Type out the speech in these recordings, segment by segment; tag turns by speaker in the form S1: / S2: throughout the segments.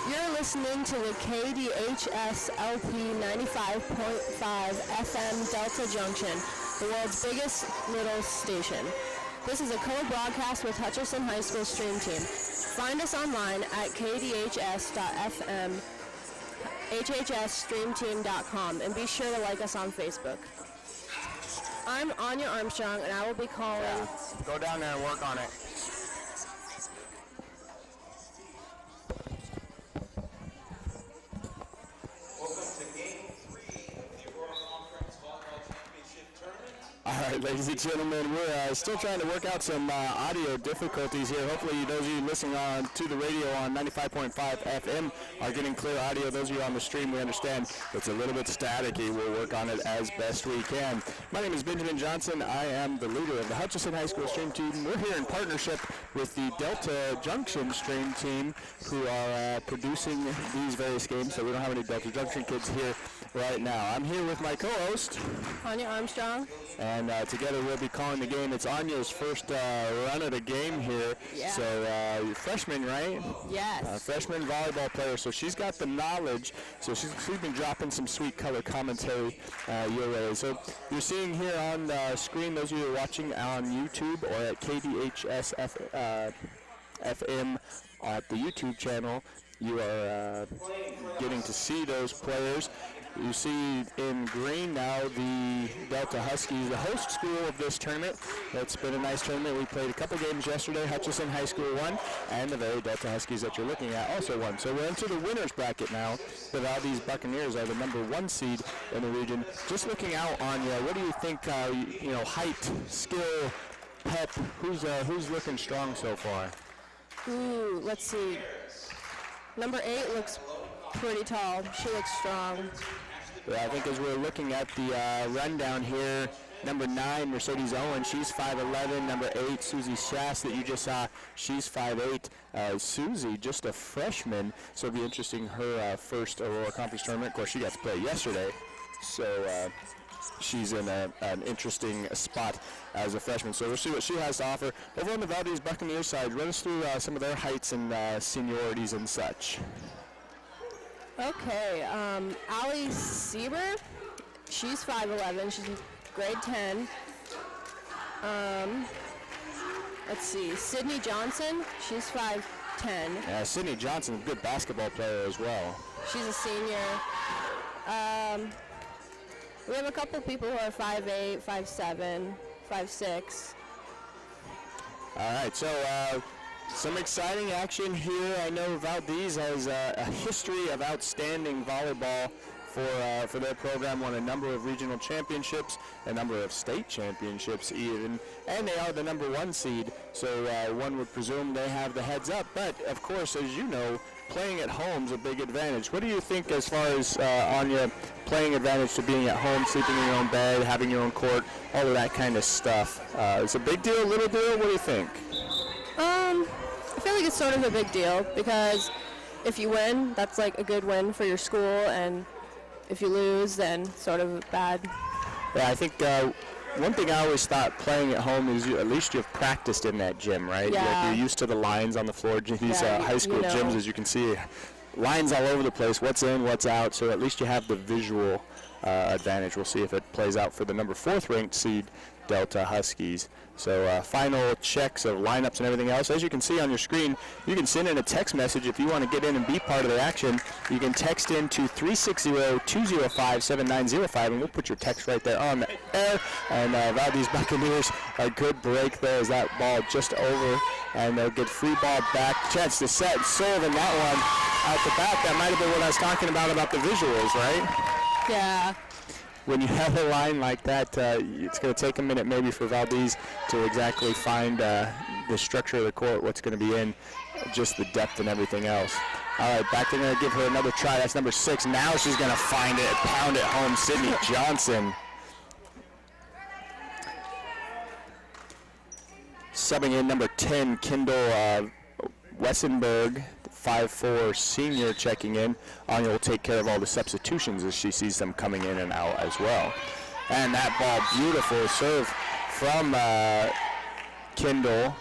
S1: You're listening to the KDHS LP 95.5 FM Delta Junction, the world's biggest little station. This is a co-broadcast with Hutchison High School Stream Team. Find us online at kdhs.fm, hhsstreamteam.com, and be sure to like us on Facebook. I'm Anya Armstrong, and I will be calling...
S2: Yeah. Go down there and work on it. All right, ladies and gentlemen, we're still trying to work out some audio difficulties here. Hopefully those of you listening on to the radio on 95.5 FM are getting clear audio. Those of you on the stream, we understand it's a little bit staticky. We'll work on it as best we can. My name is Benjamin Johnson. I am the leader of the Hutchison High School Stream Team. We're here in partnership with the Delta Junction Stream Team, who are producing these various games, so we don't have any Delta Junction kids here right now. I'm here with my co-host,
S1: Anya Armstrong.
S2: And together we'll be calling the game. It's Anya's first run of the game here.
S1: Yeah.
S2: So you're freshman, right?
S1: Yes.
S2: Freshman volleyball player. So she's got the knowledge. So she's been dropping some sweet color commentary your way. So you're seeing here on the screen, those of you who are watching on YouTube or at KDHS FM at the YouTube channel, you are getting to see those players. You see in green now the Delta Huskies, the host school of this tournament. It's been a nice tournament. We played a couple games yesterday. Hutchison High School won, and the very Delta Huskies that you're looking at also won. So we're into the winner's bracket now. The Valdez Buccaneers are the #1 seed in the region. Just looking out on you, what do you think, height, skill, pep, who's looking strong so far?
S1: Ooh, let's see. Number 8 looks pretty tall. She looks strong.
S2: Yeah, I think as we're looking at the rundown here, number 9, Mercedes Owen, she's 5'11". Number 8, Susie Schass that you just saw, she's 5'8". Susie, just a freshman, so it'll be interesting, her first Aurora Conference tournament. Of course, she got to play yesterday, so she's in an interesting spot as a freshman. So we'll see what she has to offer. Over on the Valdez Buccaneers side, run us through some of their heights and seniorities and such.
S1: Okay, Allie Sieber, she's 5'11", she's in grade 10. Let's see, Sydney Johnson, she's 5'10".
S2: Yeah, Sydney Johnson, a good basketball player as well.
S1: She's a senior. We have a couple people who are 5'8", 5'7", 5'6".
S2: All right, so some exciting action here. I know Valdez has a history of outstanding volleyball for their program, won a number of regional championships, a number of state championships even, and they are the #1 seed, so one would presume they have the heads up. But, of course, as you know, playing at home is a big advantage. What do you think as far as on your playing advantage to being at home, sleeping in your own bed, having your own court, all of that kind of stuff? It's a big deal, little deal? What do you think?
S1: I feel like it's sort of a big deal because if you win, that's like a good win for your school, and if you lose, then sort of bad.
S2: Yeah, I think one thing I always thought playing at home is at least you've practiced in that gym, right?
S1: Yeah.
S2: Like you're used to the lines on the floor. These high school gyms, as you can see, lines all over the place, what's in, what's out, so at least you have the visual advantage. We'll see if it plays out for the #4th ranked seed, Delta Huskies. So final checks of lineups and everything else. As you can see on your screen, you can send in a text message if you want to get in and be part of the action. You can text in to 360-205-7905, and we'll put your text right there on the air. And Valdez Buccaneers, a good break there as that ball just over, and they'll get free ball back. Chance to set and serve, and that one out the back. That might have been what I was talking about the visuals, right?
S1: Yeah.
S2: When you have a line like that, it's going to take a minute maybe for Valdez to exactly find the structure of the court, what's going to be in, just the depth and everything else. All right, back there, going to give her another try. That's number 6. Now she's going to find it, pound it home, Sydney Johnson. Subbing in number 10, Kendall Wessenberg, 5'4" senior, checking in. Anya will take care of all the substitutions as she sees them coming in and out as well. And that ball, beautiful serve from Kendall,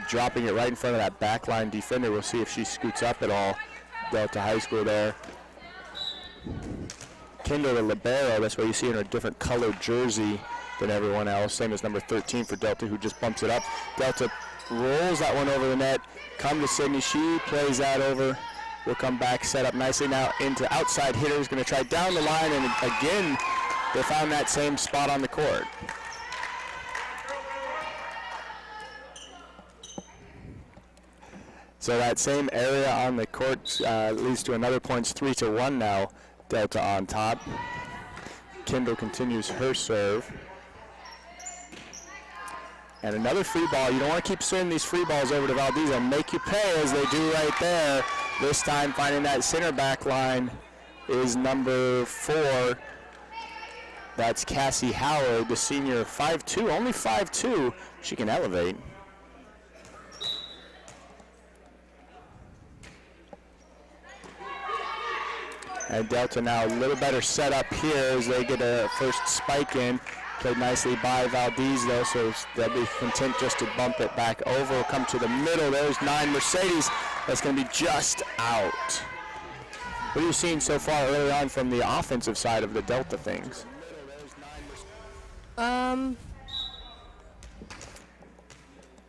S2: dropping it right in front of that backline defender. We'll see if she scoots up at all. Delta High School there. Kendall, the libero, that's why you see her in a different colored jersey than everyone else. Same as number 13 for Delta, who just bumps it up. Delta rolls that one over the net. Come to Sydney. She plays that over. Will come back, set up nicely now into outside hitters. Going to try down the line, and again, they found that same spot on the court. So that same area on the court leads to another points, 3-1 now. Delta on top. Kendall continues her serve. And another free ball. You don't want to keep sending these free balls over to Valdez. They'll make you pay, as they do right there. This time finding that center back line is number 4. That's Cassie Howard, the senior, 5'2", only 5'2". She can elevate. And Delta now a little better set up here as they get a first spike in. Played nicely by Valdez though, so they'll be content just to bump it back over. We'll come to the middle. There's 9 Mercedes. That's going to be just out. What are you seeing so far early on from the offensive side of the Delta things?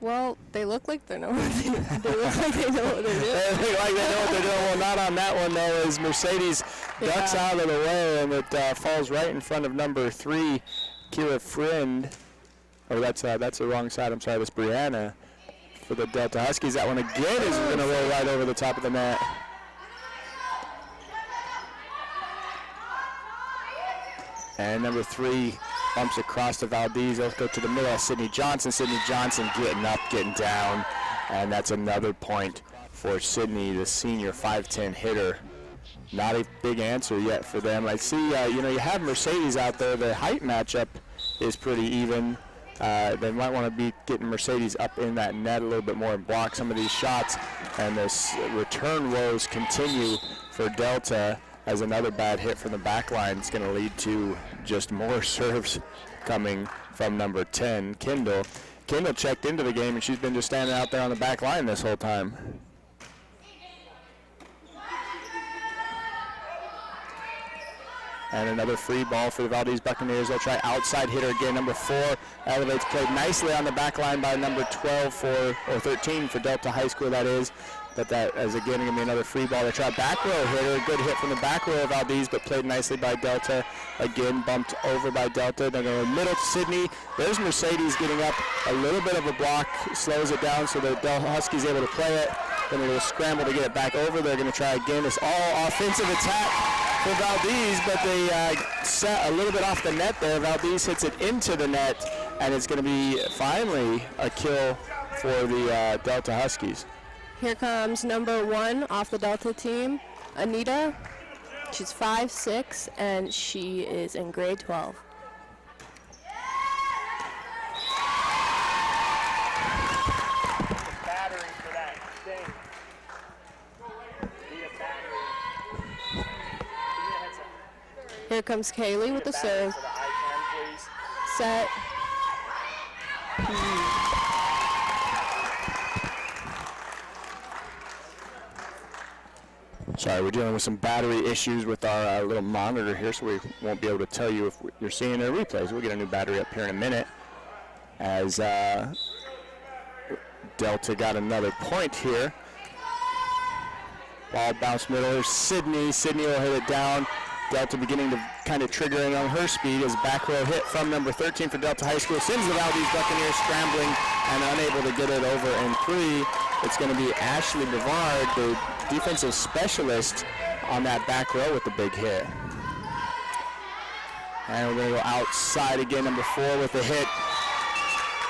S1: Well, they look like they know what they look like they know what they're doing.
S2: They look like they know what they're doing. Well, not on that one though, as Mercedes ducks out of the way, and it falls right in front of number 3, Kira Friend. Oh, that's the wrong side. I'm sorry, that's Brianna for the Delta Huskies. That one again is going to roll right over the top of the net. And number 3 bumps across to Valdez. Let's go to the middle. Sydney Johnson. Sydney Johnson getting up, getting down. And that's another point for Sydney, the senior 5'10" hitter. Not a big answer yet for them. I see, you have Mercedes out there. The height matchup is pretty even. They might want to be getting Mercedes up in that net a little bit more and block some of these shots. And this return woes continue for Delta, as another bad hit from the back line is going to lead to just more serves coming from number 10, Kendall. Kendall checked into the game, and she's been just standing out there on the back line this whole time. And another free ball for the Valdez Buccaneers. They'll try outside hitter again. Number 4 elevates, played nicely on the back line by number 13 for Delta High School, that is. But that is again going to be another free ball. They try back row hitter. A good hit from the back row of Valdez, but played nicely by Delta. Again, bumped over by Delta. They're going to middle to Sydney. There's Mercedes getting up. A little bit of a block slows it down so the Delta Huskies able to play it. Then they're going to scramble to get it back over. They're going to try again. It's all offensive attack for Valdez, but they set a little bit off the net there. Valdez hits it into the net, and it's going to be finally a kill for the Delta Huskies.
S1: Here comes number 1 off the Delta team, Anita. She's 5'6", and she is in grade 12.
S2: Battery for that thing. Need a battery.
S1: Here comes Kaylee with the serve. Set.
S2: Sorry, we're dealing with some battery issues with our little monitor here, so we won't be able to tell you if you're seeing the replays. We'll get a new battery up here in a minute, as Delta got another point here. Ball bounced middle. There's Sydney. Sydney will hit it down. Delta beginning to kind of trigger in on her speed as back row hit from number 13 for Delta High School. Sends the Valdez Buccaneers scrambling and unable to get it over in 3. It's going to be Ashley Bavard, the defensive specialist, on that back row with the big hit. And we're going to go outside again, number 4 with the hit.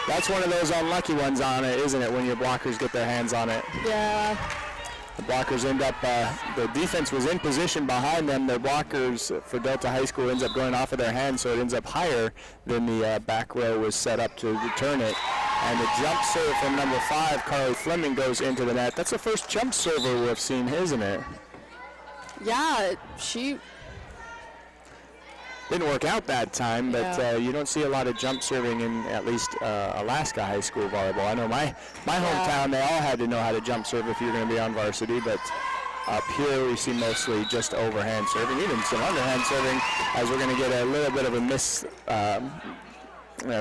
S2: That's one of those unlucky ones on it, isn't it, when your blockers get their hands on it?
S1: Yeah.
S2: The blockers end up, the defense was in position behind them. The blockers for Delta High School ends up going off of their hands, so it ends up higher than the back row was set up to return it. And the jump serve from number 5, Carly Fleming, goes into the net. That's the first jump server we've seen, isn't it?
S1: Yeah, she
S2: didn't work out that time, but you don't see a lot of jump serving in at least Alaska high school volleyball. I know my hometown, they all had to know how to jump serve if you're going to be on varsity, but Up here we see mostly just overhand serving, even some underhand serving, as we're going to get a little bit of a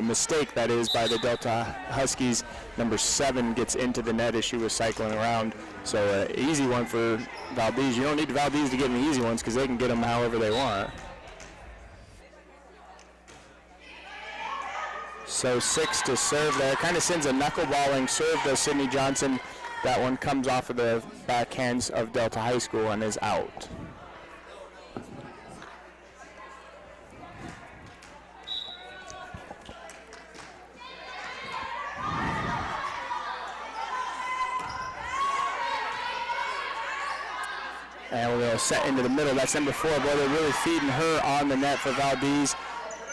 S2: mistake, that is, by the Delta Huskies. Number 7 gets into the net as she was cycling around. So easy one for Valdez. You don't need Valdez to get any easy ones because they can get them however they want. So 6 to serve there. Kind of sends a knuckleballing serve to Sydney Johnson. That one comes off of the backhands of Delta High School and is out. And we're going to set into the middle. That's number 4. Boy, they're really feeding her on the net for Valdez.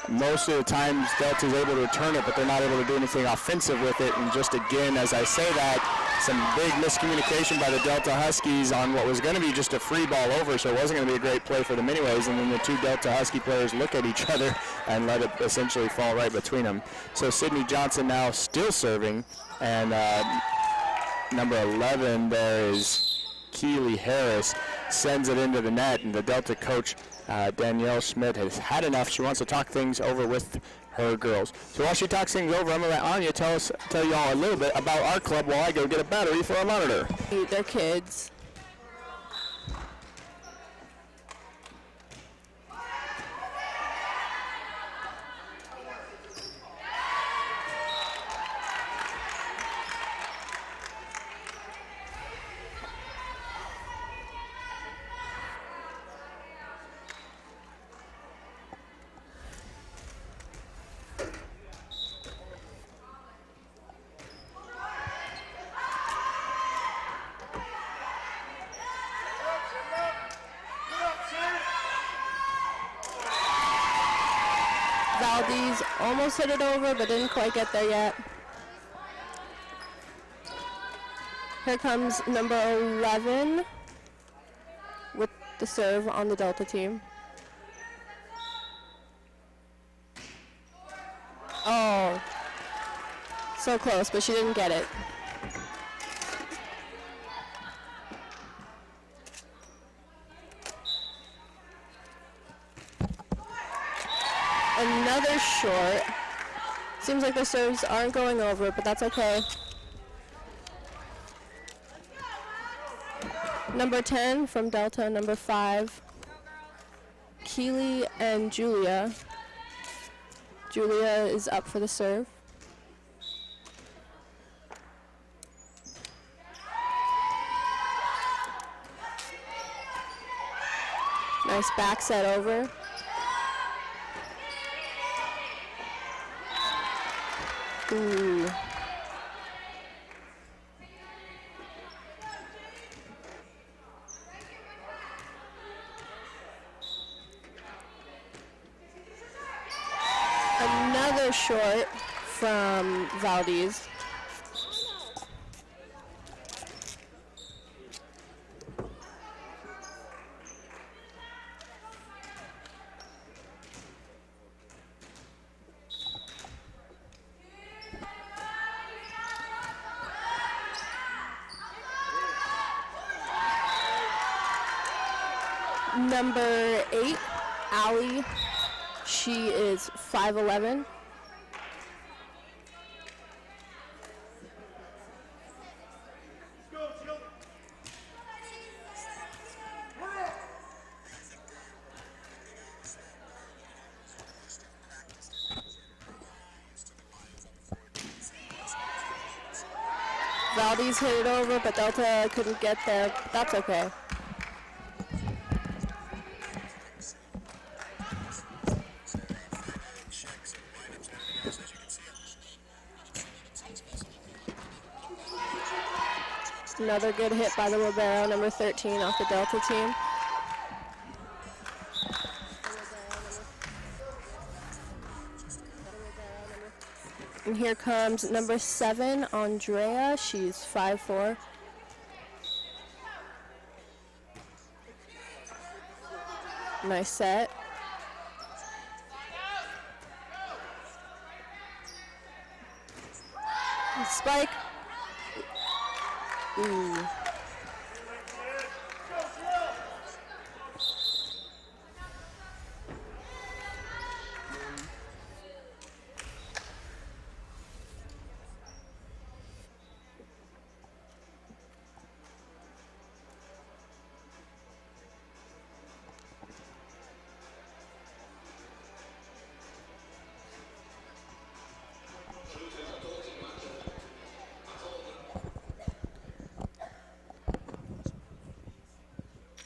S2: Most of the times Delta's able to return it, but they're not able to do anything offensive with it. And just again, as I say that, some big miscommunication by the Delta Huskies on what was going to be just a free ball over, so it wasn't going to be a great play for them anyways. And then the 2 Delta Husky players look at each other and let it essentially fall right between them. So Sydney Johnson now still serving, and number 11 there is Keely Harris, sends it into the net, and the Delta coach Danielle Schmidt has had enough. She wants to talk things over with her girls. So while she talks things over, I'm going to let Anya tell you all a little bit about our club while I go get a battery for a monitor.
S1: They're kids. Valdez almost hit it over, but didn't quite get there yet. Here comes number 11 with the serve on the Delta team. Oh, so close, but she didn't get it. Another short. Seems like the serves aren't going over, but that's okay. Number 10 from Delta, number 5, Keely and Julia. Julia is up for the serve. Nice back set over. Ooh. Another short from Valdez. Number 8, Allie. She is 5'11". Valdez hit it over, but Delta couldn't get there. That's okay. Another good hit by the libero, number 13 off the Delta team. And here comes number 7, Andrea. She's 5'4". Nice set. Spike. Ooh.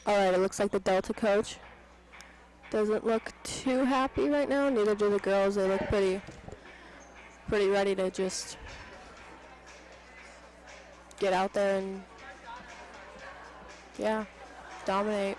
S1: All right, it looks like the Delta coach doesn't look too happy right now. Neither do the girls. They look pretty ready to just get out there and, yeah, dominate.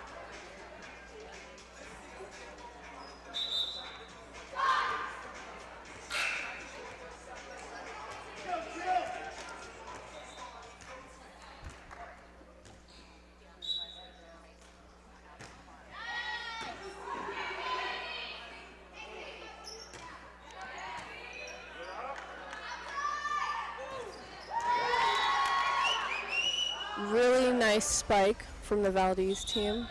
S1: Really nice spike from the Valdez team.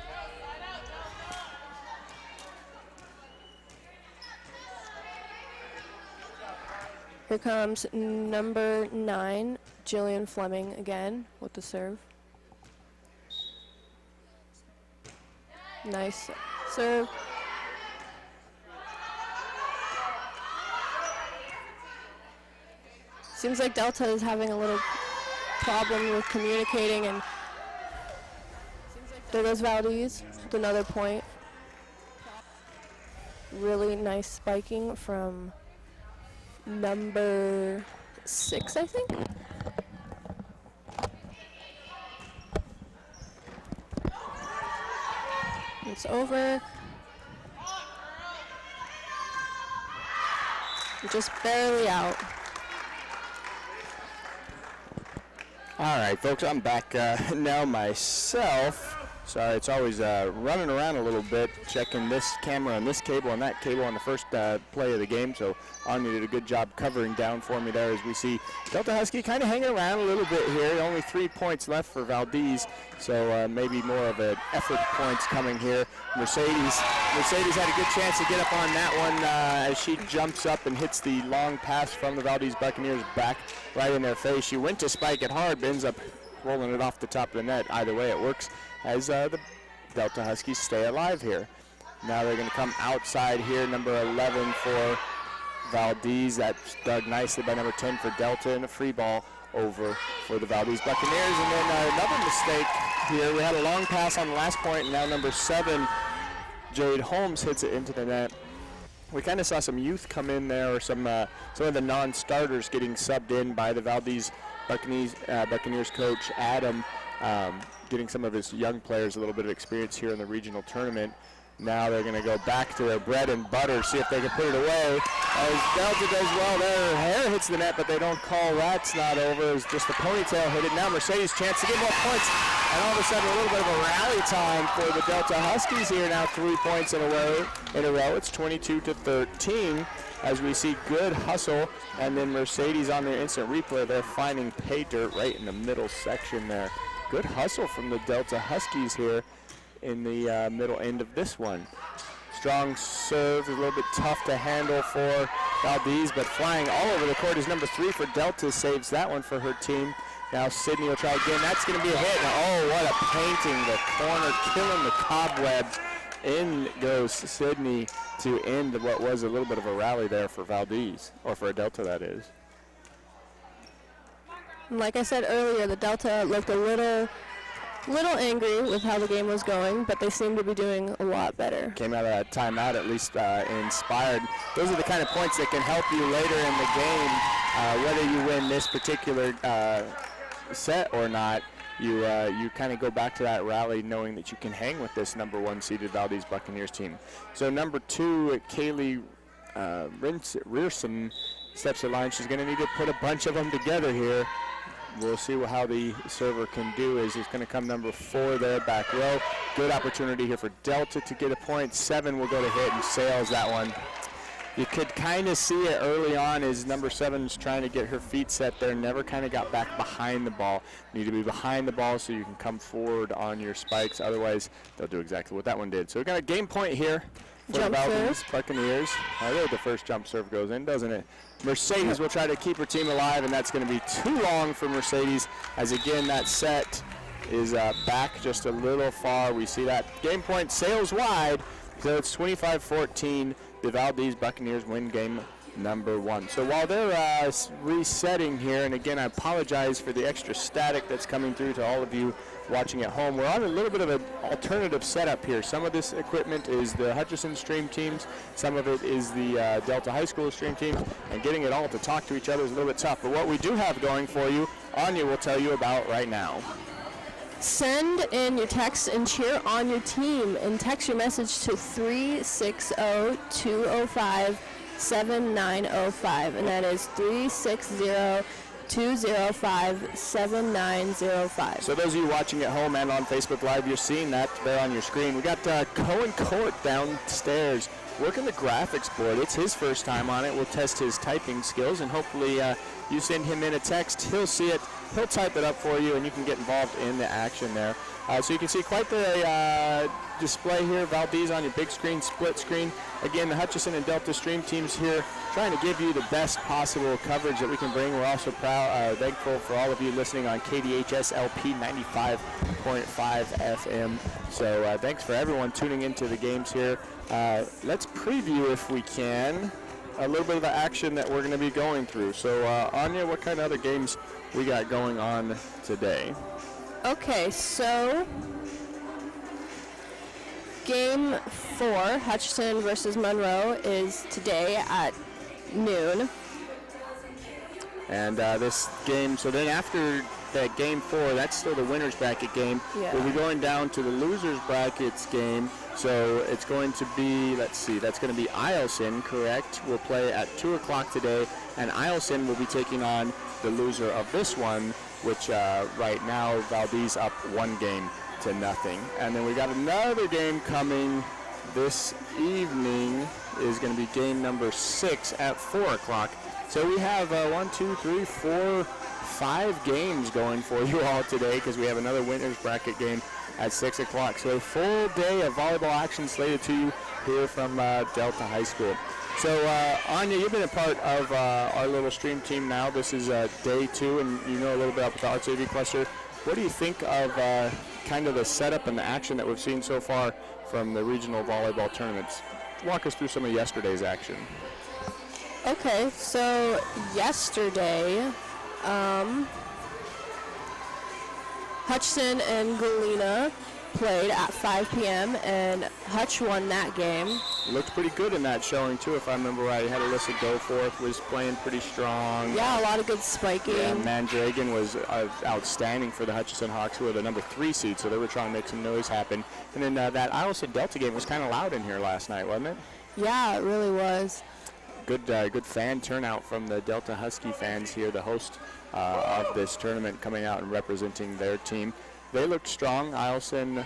S1: Here comes number 9, Jillian Fleming again with the serve. Nice serve. Seems like Delta is having a little problem with communicating, and there goes Valdez with another point. Really nice spiking from number 6, I think. It's over. Just barely out.
S2: All right, folks, I'm back now myself. Sorry, it's always running around a little bit, checking this camera on this cable and that cable on the first play of the game. So Anya did a good job covering down for me there as we see Delta Husky kind of hanging around a little bit here. Only 3 points left for Valdez, so maybe more of an effort points coming here. Mercedes had a good chance to get up on that one as she jumps up and hits the long pass from the Valdez Buccaneers back right in their face. She went to spike it hard, but ends up rolling it off the top of the net. Either way, it works as the Delta Huskies stay alive here. Now they're going to come outside here, number 11 for Valdez. That's dug nicely by number 10 for Delta, and a free ball over for the Valdez Buccaneers. And then another mistake here. We had a long pass on the last point, and now number 7, Jade Holmes, hits it into the net. We kind of saw some youth come in there, or some of the non-starters getting subbed in by the Valdez Buccaneers coach Adam, getting some of his young players a little bit of experience here in the regional tournament. Now they're going to go back to their bread and butter, see if they can put it away. As Delta does well there, her hair hits the net, but they don't call that's not over. It's just the ponytail hit it. Now Mercedes' chance to get more points, and all of a sudden a little bit of a rally time for the Delta Huskies here. Now 3 points in a row. It's 22-13 as we see good hustle, and then Mercedes on their instant replay. They're finding pay dirt right in the middle section there. Good hustle from the Delta Huskies here in the middle end of this one. Strong serve, a little bit tough to handle for Valdez, but flying all over the court is number 3 for Delta, saves that one for her team. Now Sydney will try again. That's going to be a hit. Now, oh, what a painting. The corner killing the cobwebs. In goes Sydney to end what was a little bit of a rally there for Valdez, or for Delta, that is.
S1: Like I said earlier, the Delta looked a little angry with how the game was going, but they seem to be doing a lot better.
S2: Came out of that timeout at least inspired. Those are the kind of points that can help you later in the game, whether you win this particular set or not. You kind of go back to that rally knowing that you can hang with this number 1 seeded Valdez Buccaneers team. So number 2, Kaylee Rearson steps to the line. She's going to need to put a bunch of them together here. We'll see how the server can do. Is it's going to come number 4 there, back row. Good opportunity here for Delta to get a point. 7 will go to hit and sails that one. You could kind of see it early on as number 7's trying to get her feet set there. Never kind of got back behind the ball. Need to be behind the ball so you can come forward on your spikes. Otherwise, they'll do exactly what that one did. So we've got a game point here for the Valdez Buccaneers. I know the first jump serve goes in, doesn't it? Mercedes will try to keep her team alive, and that's going to be too long for Mercedes, as again that set is back just a little far. We see that game point sails wide, so it's 25-14. The Valdez Buccaneers win game number 1. So while they're resetting here, and again I apologize for the extra static that's coming through to all of you watching at home, we're on a little bit of an alternative setup here. Some of this equipment is the Hutchison stream teams, some of it is the Delta High School stream teams, and getting it all to talk to each other is a little bit tough. But what we do have going for you, Anya will tell you about right now.
S1: Send in your text and cheer on your team, and text your message to 360-205-7905, and that is 360-205-7905.
S2: So those of you watching at home and on Facebook Live, you're seeing that there on your screen. We got Cohen Court downstairs working the graphics board. It's his first time on it. We'll test his typing skills, and hopefully you send him in a text. He'll see it. He'll type it up for you, and you can get involved in the action there. So you can see quite the display here. Valdez on your big screen, split screen. Again, the Hutchison and Delta stream teams here trying to give you the best possible coverage that we can bring. We're also thankful for all of you listening on KDHS LP 95.5 FM. So thanks for everyone tuning into the games here. Let's preview, if we can, a little bit of the action that we're going to be going through. So Anya, what kind of other games we got going on today?
S1: Okay, so Game 4, Hutchison versus Monroe, is today at noon.
S2: And this game, so then after that Game 4, that's still the winner's bracket game.
S1: Yeah.
S2: We'll be going down to the loser's brackets game. So it's going to be, let's see, that's going to be Eielson, correct? We'll play at 2 o'clock today, and Eielson will be taking on the loser of this one, which right now Valdez up 1-0. And then we got another game coming this evening. Is going to be game number 6 at 4 o'clock. So we have 5 games going for you all today, because we have another winner's bracket game at 6 o'clock. So a full day of volleyball action slated to you here from Delta High School. So Anya, you've been a part of our little stream team now. This is day 2, and you know a little bit about the Arts AV cluster. What do you think of kind of the setup and the action that we've seen so far from the regional volleyball tournaments? Walk us through some of yesterday's action.
S1: Okay, so yesterday, Hutchison and Galena played at 5 p.m. and Hutch won that game.
S2: Looked pretty good in that showing too, if I remember right. He had Alyssa Goforth, was playing pretty strong.
S1: Yeah, a lot of good spiking.
S2: Yeah, Mandragon was outstanding for the Hutchison Hawks, who were the number 3 seed, so they were trying to make some noise happen. And then that Eielson Delta game was kind of loud in here last night, wasn't it?
S1: Yeah, it really was.
S2: Good fan turnout from the Delta Husky fans here, the host of this tournament, coming out and representing their team. They looked strong. Eielson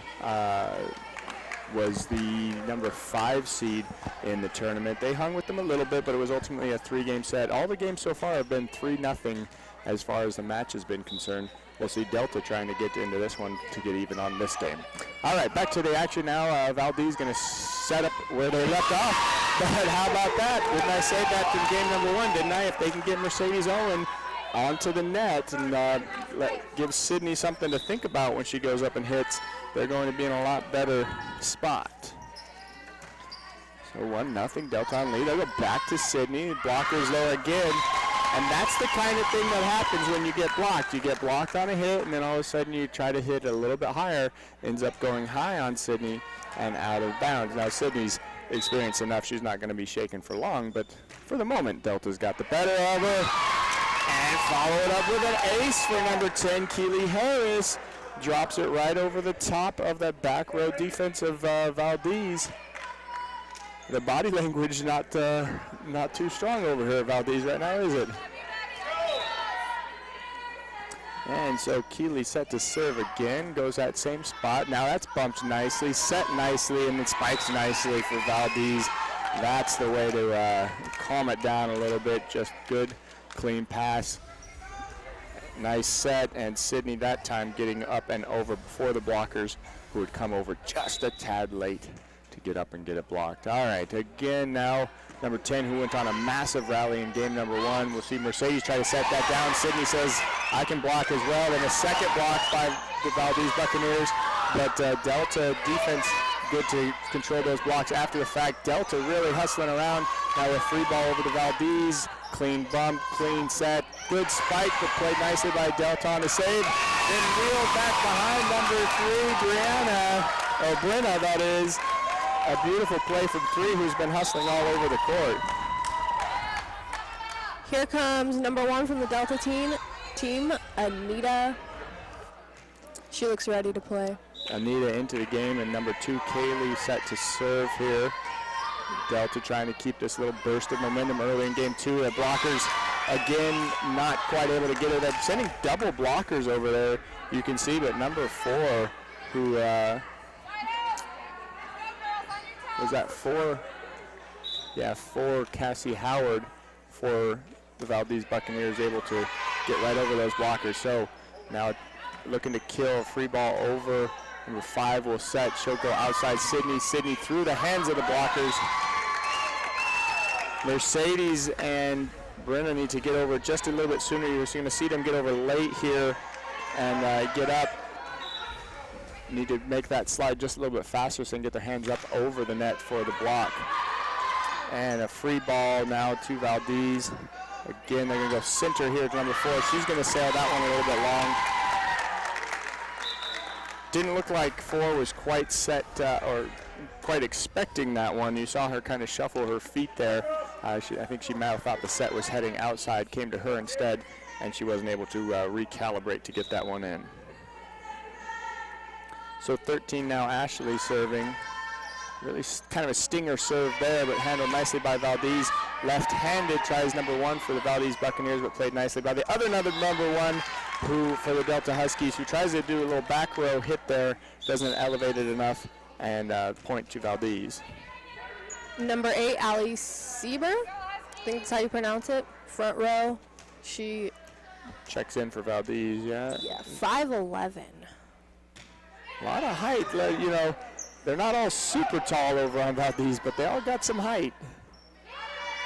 S2: was the number 5 seed in the tournament. They hung with them a little bit, but it was ultimately a 3-game set. All the games so far have been 3-0 as far as the match has been concerned. We'll see Delta trying to get into this one to get even on this game. All right, back to the action now. Valdez going to set up where they left off. But how about that? Didn't I say that in game number 1, didn't I? If they can get Mercedes Owen onto the net and give Sydney something to think about when she goes up and hits, they're going to be in a lot better spot. So 1-0, Delta on lead. They'll go back to Sydney. Blockers low again. And that's the kind of thing that happens when you get blocked. You get blocked on a hit, and then all of a sudden you try to hit a little bit higher, ends up going high on Sydney and out of bounds. Now Sydney's experienced enough, she's not going to be shaken for long, but for the moment, Delta's got the better of her. And follow it up with an ace for number 10, Keely Harris. Drops it right over the top of that back row defense of Valdez. The body language not too strong over here at Valdez right now, is it? And so Keely set to serve again, goes that same spot. Now that's bumped nicely, set nicely, and it spikes nicely for Valdez. That's the way to calm it down a little bit. Just good, clean pass. Nice set, and Sydney that time getting up and over before the blockers, who would come over just a tad late to get up and get it blocked. All right, again now, number 10, who went on a massive rally in game number 1. We'll see Mercedes try to set that down. Sydney says, I can block as well. And a second block by the Valdez Buccaneers. But Delta defense good to control those blocks after the fact. Delta really hustling around. Now a free ball over to Valdez. Clean bump, clean set. Good spike, but played nicely by Delta on the save. Then wheeled back behind number 3, Brenna, that is. A beautiful play from 3, who's been hustling all over the court.
S1: Here comes number 1 from the Delta team, Anita. She looks ready to play.
S2: Anita into the game, and number 2, Kaylee, set to serve here. Delta trying to keep this little burst of momentum early in game 2. The blockers, again, not quite able to get it. They're sending double blockers over there, you can see, but number 4, who was that 4? Yeah, 4, Cassie Howard for the Valdez Buccaneers, able to get right over those blockers. So now looking to kill a free ball over. Number 5 will set. She'll go outside Sydney. Sydney through the hands of the blockers. Mercedes and Brenna need to get over just a little bit sooner. You're going to see them get over late here and get up. Need to make that slide just a little bit faster so they can get their hands up over the net for the block. And a free ball now to Valdez. Again, they're going to go center here to number 4. She's going to sail that one a little bit long. Didn't look like 4 was quite set or quite expecting that one. You saw her kind of shuffle her feet there. I think she might have thought the set was heading outside, came to her instead, and she wasn't able to recalibrate to get that one in. So 13 now, Ashley serving. Really kind of a stinger serve there, but handled nicely by Valdez. Left-handed tries number 1 for the Valdez Buccaneers, but played nicely by the other number 1 who for the Delta Huskies, who tries to do a little back row hit there, doesn't elevate it enough, and point to Valdez.
S1: Number 8, Allie Sieber. I think that's how you pronounce it. Front row. She
S2: checks in for Valdez, yeah.
S1: Yeah, 5'11".
S2: A lot of height, you know. They're not all super tall over on Valdez, but they all got some height.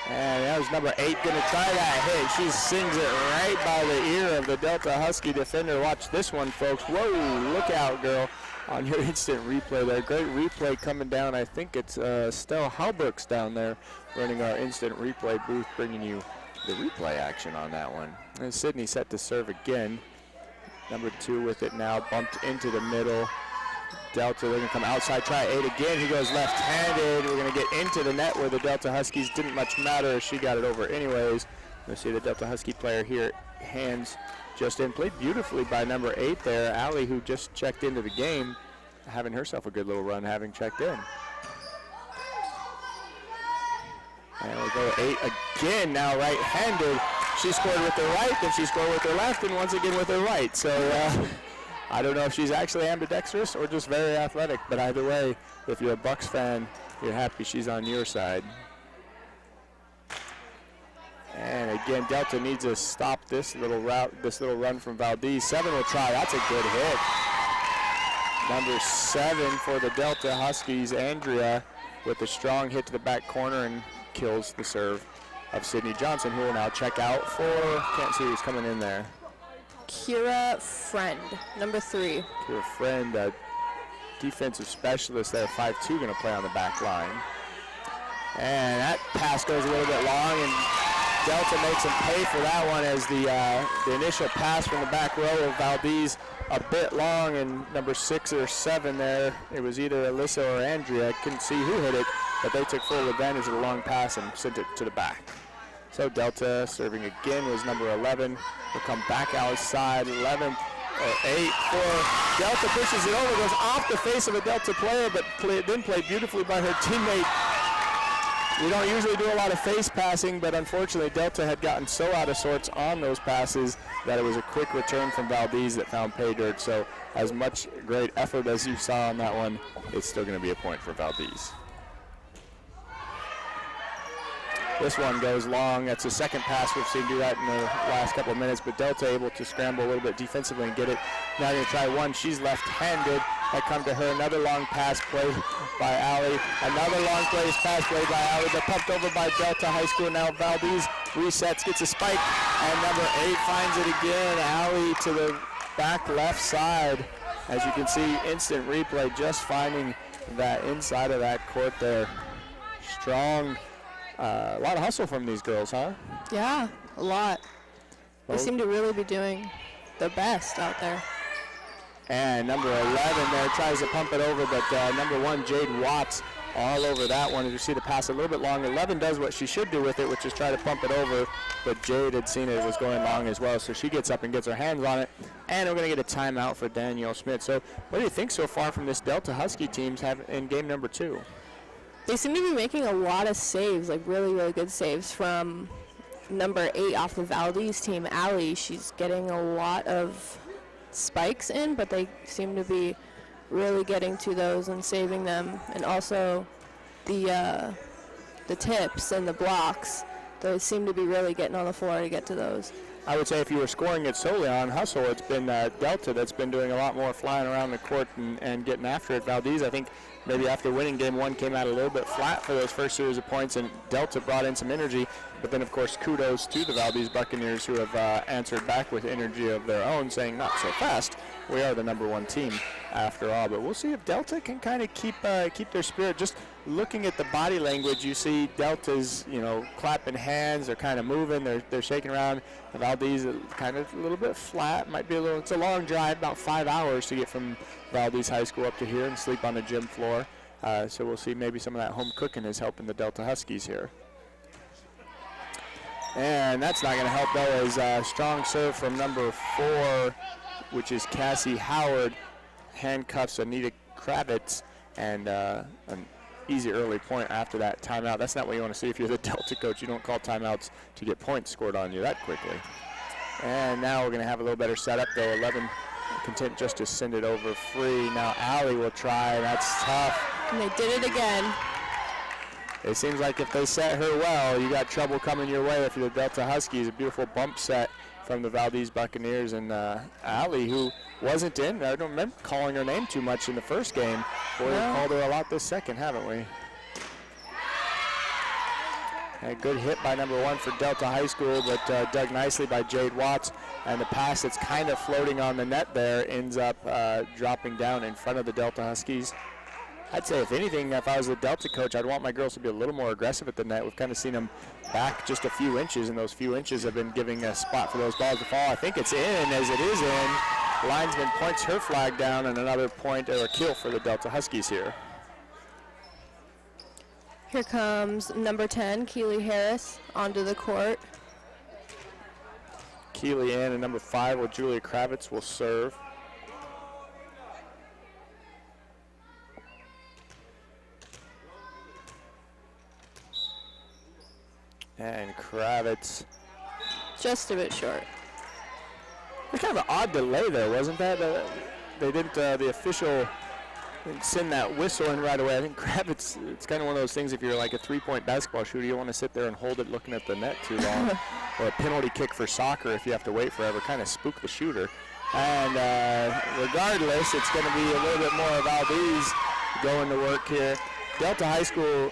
S2: And that was number 8 going to try that hit. She sings it right by the ear of the Delta Husky defender. Watch this one, folks. Whoa, look out, girl, on your instant replay there. Great replay coming down. I think it's Stella Halbrooks down there running our instant replay booth, bringing you the replay action on that one. And Sydney set to serve again. Number 2 with it now, bumped into the middle. Delta, they're going to come outside, try 8 again. He goes left-handed. We're going to get into the net where the Delta Huskies didn't much matter. She got it over anyways. You'll see the Delta Husky player here, hands just in. Played beautifully by number 8 there. Allie, who just checked into the game, having herself a good little run, having checked in. And we'll go 8 again, now right-handed. She scored with her right, then she scored with her left, and once again with her right. So I don't know if she's actually ambidextrous or just very athletic, but either way, if you're a Bucks fan, you're happy she's on your side. And again, Delta needs to stop this little run from Valdez. 7 will try. That's a good hit. Number 7 for the Delta Huskies, Andrea, with a strong hit to the back corner and kills the serve of Sydney Johnson, who will now check out for, can't see who's coming in there.
S1: Kira Friend, number 3.
S2: Kira Friend, a defensive specialist there, 5'2", going to play on the back line. And that pass goes a little bit long, and Delta makes him pay for that one as the initial pass from the back row of Valdez a bit long, and number 6 or 7 there, it was either Alyssa or Andrea. I couldn't see who hit it, but they took full advantage of the long pass and sent it to the back. So Delta serving again was number 11. Will come back outside, 8 for Delta, pushes it over, goes off the face of a Delta player, but then played beautifully by her teammate. We don't usually do a lot of face passing, but unfortunately Delta had gotten so out of sorts on those passes that it was a quick return from Valdez that found pay dirt. So as much great effort as you saw on that one, it's still going to be a point for Valdez. This one goes long. That's the second pass we've seen do that in the last couple of minutes, but Delta able to scramble a little bit defensively and get it. Now going to try one. She's left-handed. That come to her. Another long pass played by Allie. Another long pass played by Allie, but pumped over by Delta High School. Now Valdez resets, gets a spike, and number 8 finds it again. Allie to the back left side. As you can see, instant replay, just finding that inside of that court there. Strong. A lot of hustle from these girls, huh?
S1: Yeah, a lot. They seem to really be doing their best out there.
S2: And number 11 there tries to pump it over, but number 1, Jade Watts, all over that one. As you see the pass a little bit long. 11 does what she should do with it, which is try to pump it over, but Jade had seen it was going long as well, so she gets up and gets her hands on it. And we're going to get a timeout for Danielle Schmidt. So what do you think so far from this Delta Husky teams have in game number 2?
S1: They seem to be making a lot of saves, like really, really good saves from number 8 off the Valdez team, Allie. She's getting a lot of spikes in, but they seem to be really getting to those and saving them. And also the tips and the blocks, those seem to be really getting on the floor to get to those.
S2: I would say if you were scoring it solely on hustle, it's been Delta that's been doing a lot more flying around the court and getting after it. Valdez, I think, maybe after winning game 1, came out a little bit flat for those first series of points, and Delta brought in some energy. But then, of course, kudos to the Valdez Buccaneers, who have answered back with energy of their own, saying, not so fast. We are the number 1 team after all. But we'll see if Delta can kind of keep their spirit. Just looking at the body language, you see Delta's, clapping hands. They're kind of moving. They're shaking around. The Valdez kind of a little bit flat. It's a long drive, about 5 hours to get from Valdez High School up to here and sleep on the gym floor. So we'll see maybe some of that home cooking is helping the Delta Huskies here. And that's not going to help, though, as strong serve from number 4, which is Cassie Howard, handcuffs Anita Kravitz, and an easy early point after that timeout. That's not what you want to see if you're the Delta coach. You don't call timeouts to get points scored on you that quickly. And now we're going to have a little better setup, though. 11 content just to send it over free. Now Allie will try. That's tough.
S1: And they did it again.
S2: It seems like if they set her well, you got trouble coming your way if you're the Delta Huskies. A beautiful bump set from the Valdez Buccaneers. And Allie, who wasn't in, I don't remember calling her name too much in the first game. Boy, we called her a lot this second, haven't we? A good hit by number 1 for Delta High School, but dug nicely by Jade Watts. And the pass that's kind of floating on the net there ends up dropping down in front of the Delta Huskies. I'd say, if anything, if I was the Delta coach, I'd want my girls to be a little more aggressive at the net. We've kind of seen them back just a few inches, and those few inches have been giving a spot for those balls to fall. I think it's in. As it is in, linesman points her flag down, and another point or a kill for the Delta Huskies here.
S1: Here comes number 10, Keely Harris, onto the court.
S2: Keely in, and number 5, with Julia Kravitz, will serve. And Kravitz.
S1: Just a bit short.
S2: It's kind of an odd delay there, wasn't that? They didn't, the official didn't send that whistle in right away. I think Kravitz, it's kind of one of those things, if you're like a 3-point basketball shooter, you don't want to sit there and hold it looking at the net too long. Or a penalty kick for soccer if you have to wait forever, kind of spook the shooter. And regardless, it's going to be a little bit more of Valdez going to work here. Delta High School,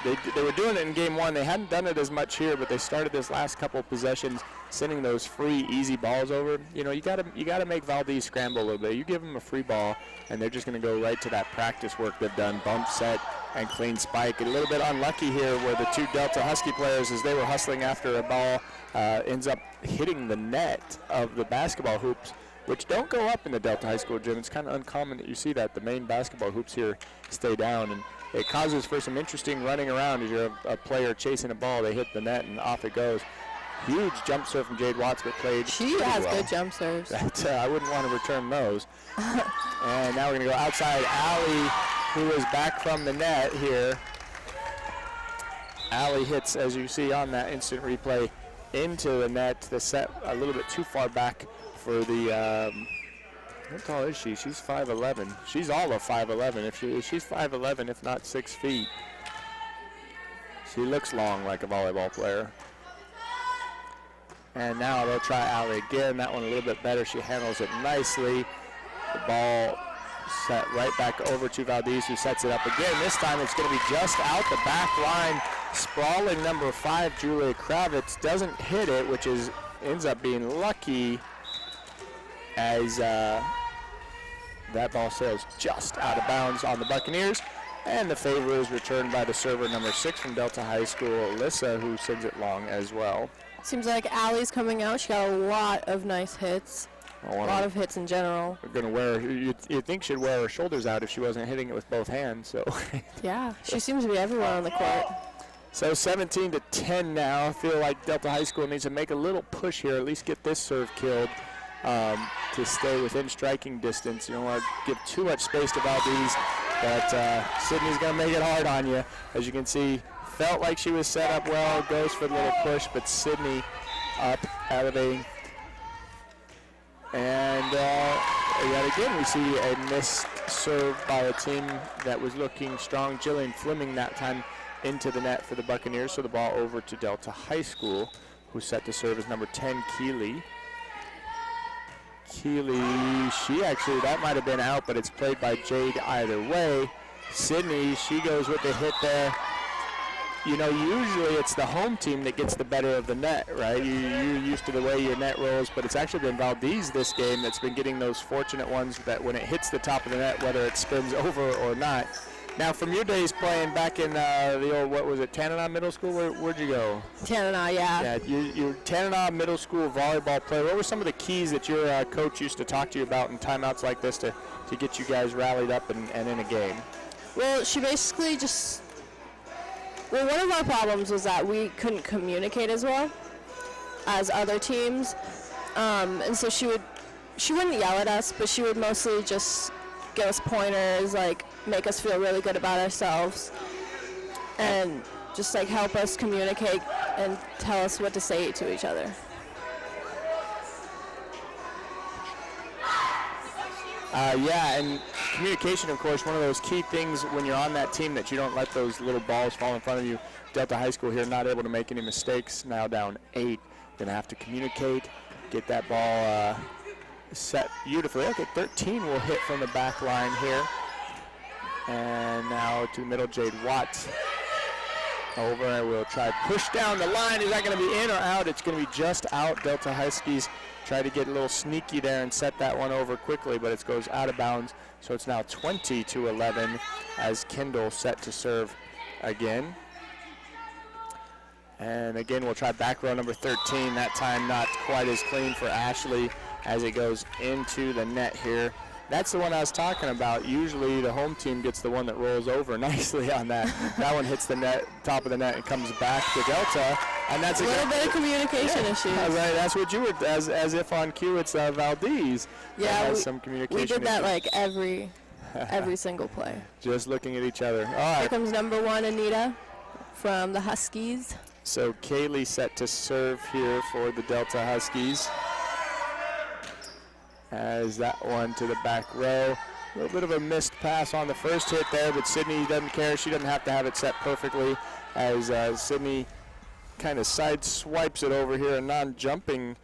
S2: they were doing it in game 1. They hadn't done it as much here, but they started this last couple possessions sending those free, easy balls over. You gotta make Valdez scramble a little bit. You give them a free ball, and they're just going to go right to that practice work they've done, bump set and clean spike. A little bit unlucky here where the 2 Delta Husky players, as they were hustling after a ball, ends up hitting the net of the basketball hoops, which don't go up in the Delta High School gym. It's kind of uncommon that you see that. The main basketball hoops here stay down, and it causes for some interesting running around as you're a player chasing a ball. They hit the net and off it goes. Huge jump serve from Jade Watts, but played
S1: She has well. Good jump serves.
S2: I wouldn't want to return those. And now we're going to go outside. Allie, who is back from the net here. Allie hits, as you see on that instant replay, into the net. The set a little bit too far back for the how tall is she? She's 5'11". She's all of 5'11". She's 5'11", if not 6 feet. She looks long like a volleyball player. And now they'll try Allie again. That one a little bit better. She handles it nicely. The ball set right back over to Valdez, who sets it up again. This time it's going to be just out the back line. Sprawling number 5, Julia Kravitz, doesn't hit it, which ends up being lucky, as that ball sails just out of bounds on the Buccaneers. And the favor is returned by the server, number 6 from Delta High School, Alyssa, who sends it long as well.
S1: Seems like Allie's coming out. She got a lot of nice hits. A lot of hits in general.
S2: We're going to wear, you'd think she'd wear her shoulders out if she wasn't hitting it with both hands. So
S1: yeah, she seems to be everywhere on the court.
S2: So 17-10 now. I feel like Delta High School needs to make a little push here, at least get this serve killed to stay within striking distance. You don't want to give too much space to Valdez, but Sydney's going to make it hard on you. As you can see, felt like she was set up well, goes for the little push, but Sydney up, elevating. And yet again, we see a missed serve by a team that was looking strong. Jillian Fleming that time into the net for the Buccaneers, so the ball over to Delta High School, who's set to serve as number 10, Keeley. Keeley, she actually, that might have been out, but it's played by Jade either way. Sydney, she goes with the hit there. You know, usually it's the home team that gets the better of the net, right? You're used to the way your net rolls, but it's actually been Valdez this game that's been getting those fortunate ones that when it hits the top of the net, whether it spins over or not. Now, from your days playing back in the old, what was it, Tanana Middle School? Where'd you go?
S1: Tanana, yeah.
S2: Yeah, you're Tanana Middle School volleyball player. What were some of the keys that your coach used to talk to you about in timeouts like this to get you guys rallied up and in a game?
S1: Well, she basically just... Well, one of our problems was that we couldn't communicate as well as other teams. And so she wouldn't yell at us, but she would mostly just give us pointers, like make us feel really good about ourselves, and just like help us communicate and tell us what to say to each other.
S2: Yeah, and communication, of course, one of those key things when you're on that team, that you don't let those little balls fall in front of you. Delta High School here not able to make any mistakes, now down 8. Gonna have to communicate, get that ball set beautifully. Okay, 13 will hit from the back line here. And now to the middle, Jade Watts over, and we'll try push down the line. Is that going to be in or out? It's going to be just out. Delta Huskies try to get a little sneaky there and set that one over quickly, but it goes out of bounds. So it's now 20-11 as Kendall set to serve again. And again, we'll try back row number 13. That time not quite as clean for Ashley as it goes into the net here. That's the one I was talking about. Usually the home team gets the one that rolls over nicely on that. That one hits the net, top of the net, and comes back to Delta. And that's
S1: a little bit of communication issues.
S2: Right, that's what you were, as if on cue it's Valdez.
S1: Yeah,
S2: some communication
S1: we did that
S2: issues.
S1: like every single play.
S2: Just looking at each other. All right.
S1: Here comes number 1, Anita, from the Huskies.
S2: So Kaylee set to serve here for the Delta Huskies. As that one to the back row. A little bit of a missed pass on the first hit there, but Sydney doesn't care. She doesn't have to have it set perfectly, as Sydney kind of side swipes it over here, a non-jumping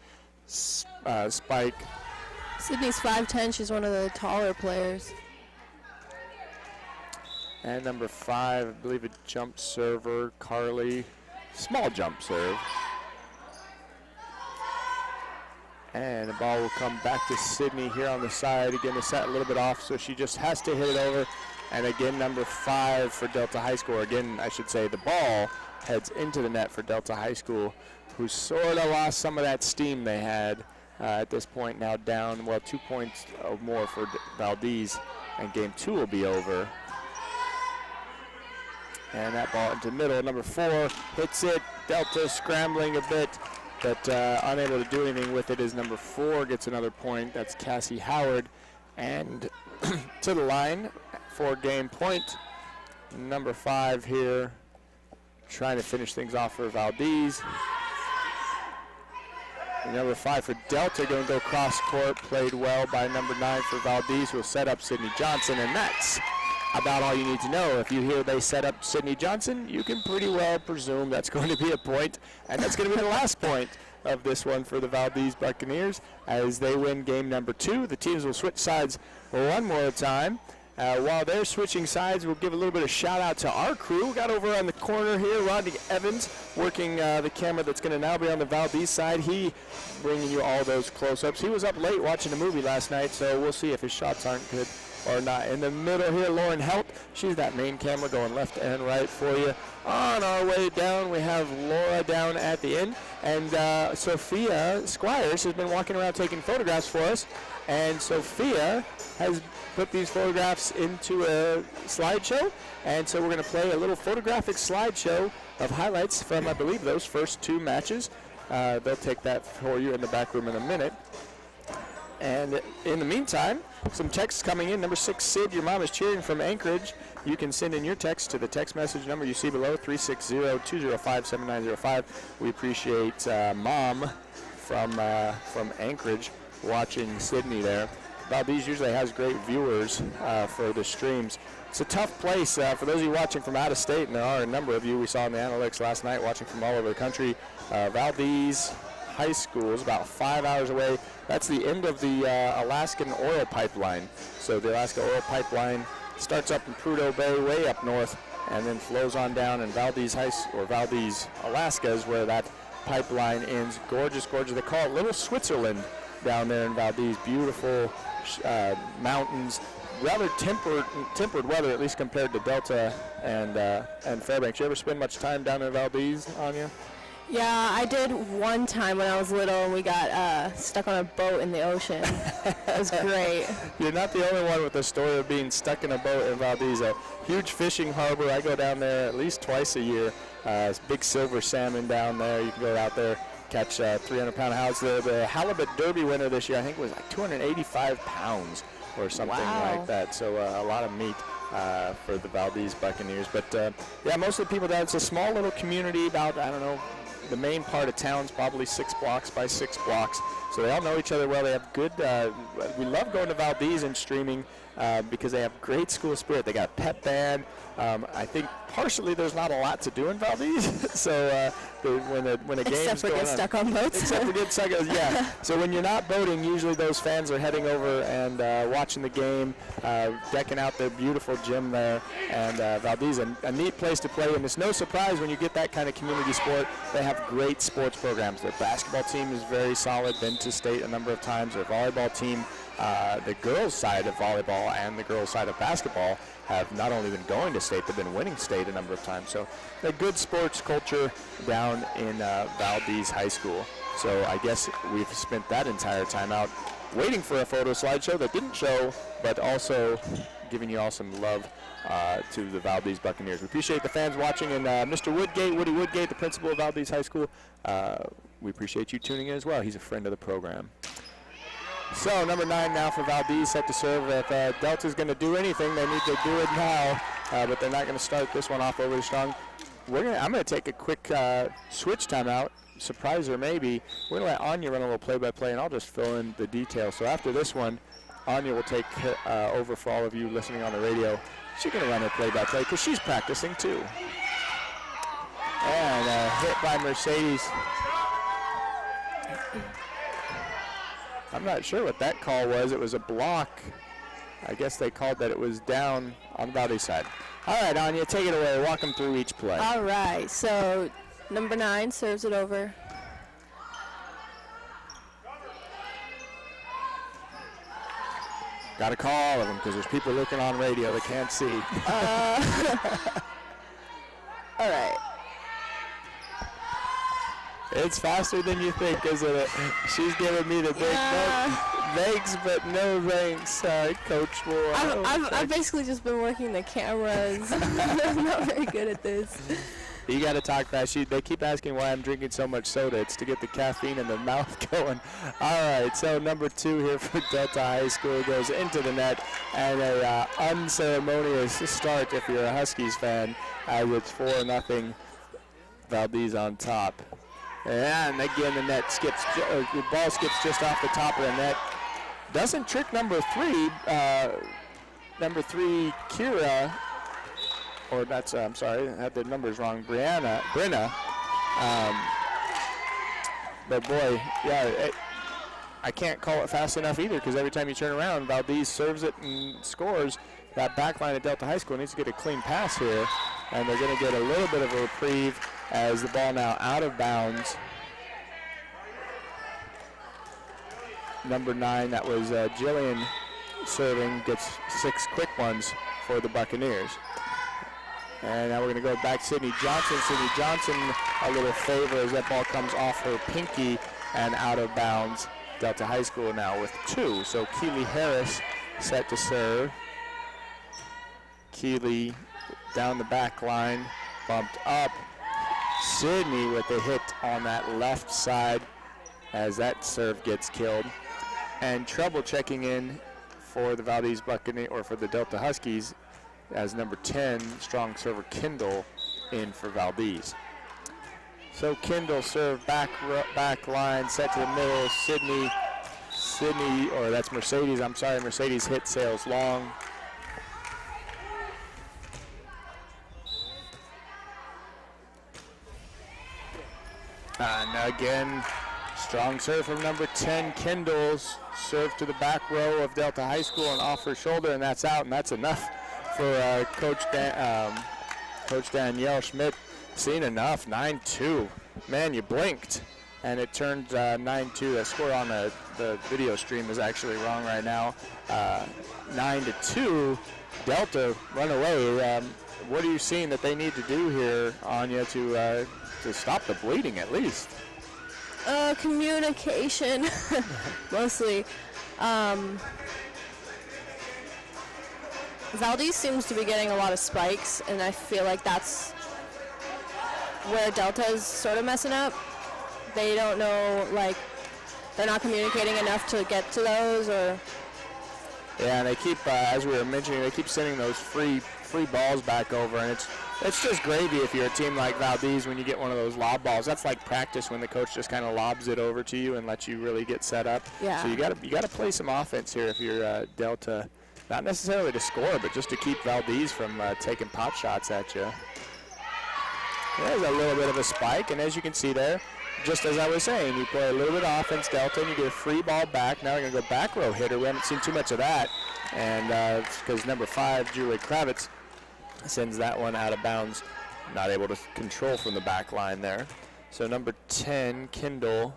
S2: spike.
S1: Sydney's 5'10". She's one of the taller players.
S2: And number 5, I believe a jump server, Carly. Small jump serve. And the ball will come back to Sydney here on the side. Again, the set a little bit off, so she just has to hit it over. And again, number 5 for Delta High School. Again, I should say the ball heads into the net for Delta High School, who sort of lost some of that steam they had at this point. Now down, well, 2 points or more for Valdez, and game 2 will be over. And that ball into the middle. Number 4 hits it. Delta scrambling a bit, but unable to do anything with it as number 4 gets another point. That's Cassie Howard. And to the line for game point. Number 5 here, trying to finish things off for Valdez. And number 5 for Delta going to go cross court. Played well by number 9 for Valdez, who will set up Sydney Johnson. And that's about all you need to know. If you hear they set up Sydney Johnson, you can pretty well presume that's going to be a point, and that's going to be the last point of this one for the Valdez Buccaneers as they win game number 2. The teams will switch sides one more time, While they're switching sides, we'll give a little bit of shout out to our crew. We got over on the corner here, Rodney Evans, working the camera that's going to now be on the Valdez side. He bringing you all those close-ups. He was up late watching a movie last night, so we'll see if his shots aren't good or not. In the middle here, Lauren Helt. She's that main camera going left and right for you. On our way down, we have Laura down at the end. And Sophia Squires has been walking around taking photographs for us. And Sophia has put these photographs into a slideshow. And so we're going to play a little photographic slideshow of highlights from, I believe, those first 2 matches. They'll take that for you in the back room in a minute. And in the meantime, some texts coming in. Number 6, Sid, your mom is cheering from Anchorage. You can send in your text to the text message number you see below, 360-205-7905. We appreciate Mom from Anchorage watching Sydney there. Valdez usually has great viewers for the streams. It's a tough place for those of you watching from out of state, and there are a number of you we saw in the analytics last night watching from all over the country. Valdez High School is about 5 hours away. That's the end of the Alaskan oil pipeline. So the Alaska oil pipeline starts up in Prudhoe Bay, way up north, and then flows on down. And Valdez, Alaska is where that pipeline ends. Gorgeous, gorgeous. They call it Little Switzerland down there in Valdez. Beautiful mountains. Rather tempered weather, at least compared to Delta and Fairbanks. You ever spend much time down in Valdez, Anya?
S1: Yeah, I did one time when I was little, and we got stuck on a boat in the ocean. It was great.
S2: You're not the only one with a story of being stuck in a boat in Valdez. A huge fishing harbor. I go down there at least twice a year. Big silver salmon down there. You can go out there, catch 300-pound house. The halibut derby winner this year, I think, was like 285 pounds or something like that. So a lot of meat for the Valdez Buccaneers. But, yeah, most of the people down, it's a small little community about, I don't know, the main part of town's probably 6 blocks by 6 blocks. So they all know each other well. They have good, we love going to Valdez and streaming because they have great school spirit. They got a pep band. I think partially there's not a lot to do in Valdez. So when a game's going on.
S1: Except for get stuck on boats.
S2: Except for get stuck on, yeah. So when you're not boating, usually those fans are heading over and watching the game, decking out their beautiful gym there. And Valdez, a neat place to play. And it's no surprise when you get that kind of community sport. They have great sports programs. Their basketball team is very solid, been to state a number of times. Their volleyball team, the girls' side of volleyball and the girls' side of basketball have not only been going to state, they've been winning state a number of times. So a good sports culture down in Valdez High School. So I guess we've spent that entire time out waiting for a photo slideshow that didn't show, but also giving you all some love to the Valdez Buccaneers. We appreciate the fans watching, and Mr. Woody Woodgate, the principal of Valdez High School, we appreciate you tuning in as well. He's a friend of the program. So number 9 now for Valdez, set to serve. If Delta's going to do anything, they need to do it now, but they're not going to start this one off overly strong. I'm going to take a quick switch timeout, surprise her maybe. We're going to let Anya run a little play-by-play, and I'll just fill in the details. So after this one, Anya will take over for all of you listening on the radio. She's going to run her play-by-play because she's practicing too. And hit by Mercedes. I'm not sure what that call was. It was a block. I guess they called that it was down on the Valdez side. All right, Anya, take it away. Walk them through each play.
S1: All right, so number 9 serves it over.
S2: Got to call all of them because there's people looking on radio that can't see.
S1: All right.
S2: It's faster than you think, isn't it? She's giving me the big thanks, but no thanks. Sorry, Coach Moore.
S1: I've basically just been working the cameras. I'm not very good at this.
S2: You got to talk fast. They keep asking why I'm drinking so much soda. It's to get the caffeine in the mouth going. All right, so number 2 here for Delta High School goes into the net, and a unceremonious start if you're a Huskies fan, as it's 4-0 Valdez on top. And again, the ball skips just off the top of the net. Doesn't trick number 3. Number 3, Kira, or that's, I'm sorry, I had the numbers wrong, Brenna. But boy, yeah, I can't call it fast enough either because every time you turn around, Valdez serves it and scores. that back line at Delta High School needs to get a clean pass here, and they're going to get a little bit of a reprieve as the ball now out of bounds. Number 9, that was Jillian serving, gets 6 quick ones for the Buccaneers. And now we're going to go back to Sydney Johnson. Sydney Johnson, a little favor as that ball comes off her pinky and out of bounds. Delta High School now with 2. So Keely Harris set to serve. Keely down the back line, bumped up. Sydney with a hit on that left side as that serve gets killed. And trouble checking in for the Valdez Buccaneers, or for the Delta Huskies, as number 10, strong server Kendall, in for Valdez. So Kendall serve back line, set to the middle. Sydney, or that's Mercedes, I'm sorry, Mercedes hit sails long. And again, strong serve from number 10, Kendall's serve to the back row of Delta High School and off her shoulder, and that's out, and that's enough for Coach Danielle Schmidt. Seen enough, 9-2. Man, you blinked, and it turned 9-2. The score on the video stream is actually wrong right now. 9-2. Delta run away. What are you seeing that they need to do here, Anya, to stop the bleeding at least?
S1: Communication, mostly. Valdez seems to be getting a lot of spikes, and I feel like that's where Delta is sort of messing up. They don't know, like, they're not communicating enough to get to those, or...
S2: Yeah, and they keep, as we were mentioning, they keep sending those free balls back over, and it's just gravy if you're a team like Valdez when you get one of those lob balls. That's like practice when the coach just kind of lobs it over to you and lets you really get set up.
S1: Yeah.
S2: So you gotta play some offense here if you're Delta, not necessarily to score, but just to keep Valdez from taking pot shots at you. There's a little bit of a spike, and as you can see there, just as I was saying, you play a little bit of offense, Delta, and you get a free ball back. Now we're going to go back row hitter. We haven't seen too much of that, and it's because number 5, Julie Kravitz, sends that one out of bounds. Not able to control from the back line there. So number 10, Kendall,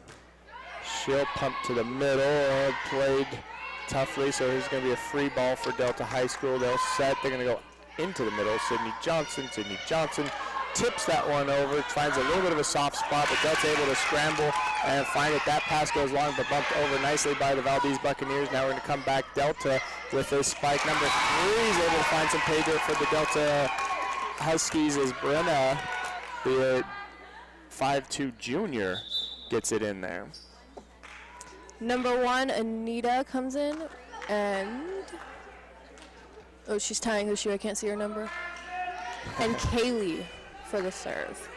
S2: she'll pump to the middle, played toughly, so there's going to be a free ball for Delta High School. They'll set, they're going to go into the middle. Sydney Johnson tips that one over, finds a little bit of a soft spot, but Delta able to scramble and find it. That pass goes long, but bumped over nicely by the Valdez Buccaneers. Now we're going to come back. Delta with a spike. Number 3 is able to find some pay dirt for the Delta Huskies as Brenna, the 5'2" junior, gets it in there.
S1: Number 1, Anita, comes in, and... oh, she's tying her shoe. I can't see her number. And Kaylee for the serve.